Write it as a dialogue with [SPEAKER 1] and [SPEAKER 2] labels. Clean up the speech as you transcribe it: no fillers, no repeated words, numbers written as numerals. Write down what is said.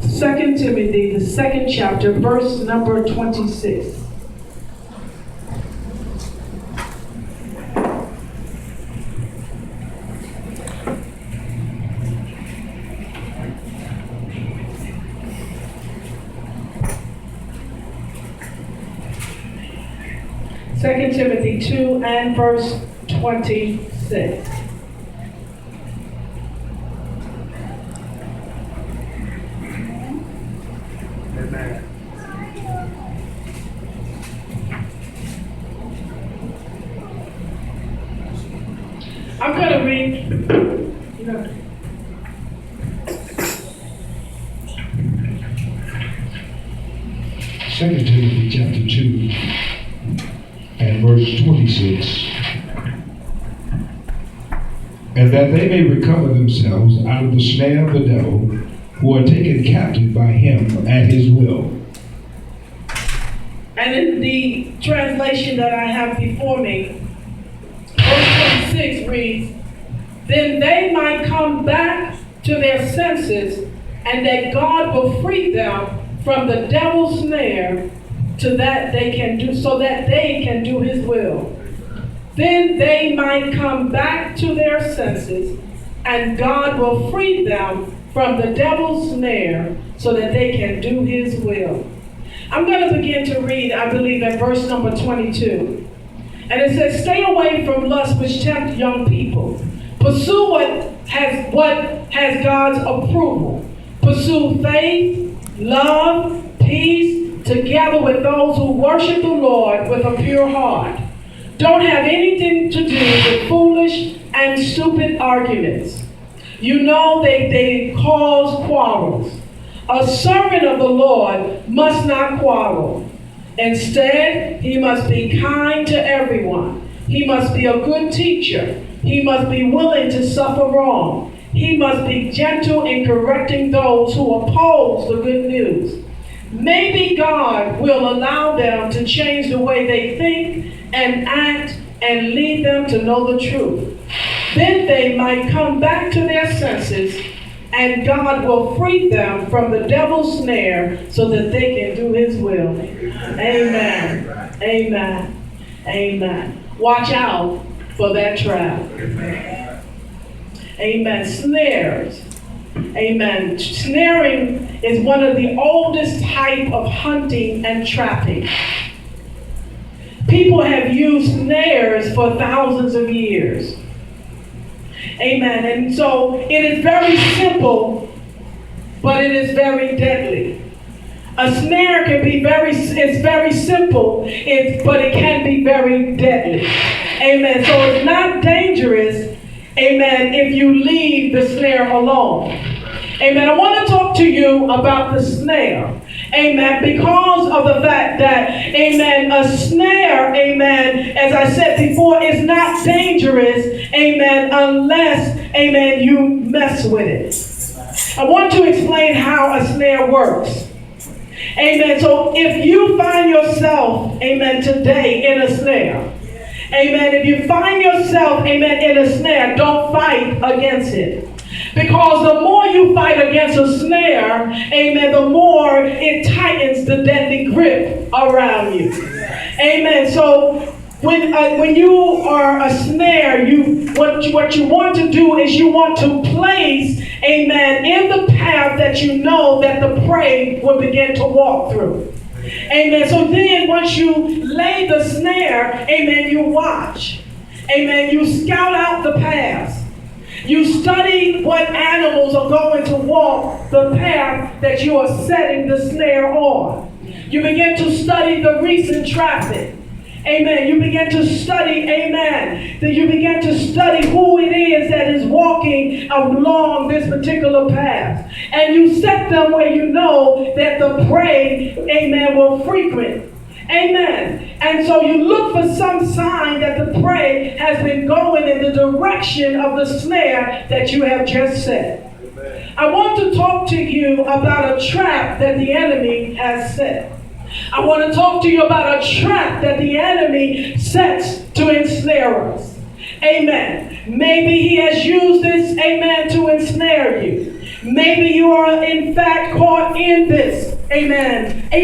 [SPEAKER 1] 2 Timothy, the second chapter, verse number 26. Second Timothy 2 and verse 26.
[SPEAKER 2] Amen.
[SPEAKER 1] I'm going to read.
[SPEAKER 3] Second Timothy chapter 2 and verse 26. And that they may recover themselves out of the snare of the devil, who are taken captive by him at his will.
[SPEAKER 1] And in the translation that I have before me, verse 26 reads, "Then they might come back to their senses, and that God will free them from the devil's snare, so that they can do his will. Then they might come back to their senses, and God will free them from the devil's snare, so that they can do his will." I'm going to begin to read, I believe, at verse number 22. And it says, "Stay away from lust which tempt young people. Pursue what has God's approval. Pursue faith, love, peace, together with those who worship the Lord with a pure heart. Don't have anything to do with foolish and stupid arguments. You know they cause quarrels. A servant of the Lord must not quarrel. Instead, he must be kind to everyone. He must be a good teacher. He must be willing to suffer wrong. He must be gentle in correcting those who oppose the good news. Maybe God will allow them to change the way they think and act and lead them to know the truth. Then they might come back to their senses, and God will free them from the devil's snare so that they can do his will." Amen. Amen. Amen. Watch out for that trap. Amen. Snares. Amen. Snaring is one of the oldest type of hunting and trapping. People have used snares for thousands of years. Amen. And so it is very simple, but it is very deadly. A snare can be it's very simple, but it can be very deadly. Amen. So it's not dangerous, amen, if you leave the snare alone. Amen. I want to talk to you about the snare. Amen. Because of the fact that, amen, a snare, amen, as I said before, is not dangerous, amen, unless, amen, you mess with it. I want to explain how a snare works. Amen. So if you find yourself, amen, today in a snare, amen, if you find yourself, amen, in a snare, don't fight against it. Because the more you fight against a snare, amen, the more it tightens the deadly grip around you. Amen. So when you are a snare, what you want to do is you want to place, amen, in the path that you know that the prey will begin to walk through. Amen. So then once you lay the snare, amen, you watch. Amen. You scout out the path. You study what animals are going to walk the path that you are setting the snare on. You begin to study the recent traffic. Amen. You begin to study, amen. Then you begin to study who it is that is walking along this particular path. And you set them where you know that the prey, amen, will frequent. Amen. And so you look for some sign that the prey has been going in the direction of the snare that you have just set. Amen. I want to talk to you about a trap that the enemy has set. I want to talk to you about a trap that the enemy sets to ensnare us. Amen. Maybe he has used this, amen, to ensnare you. Maybe you are in fact caught in this. Amen.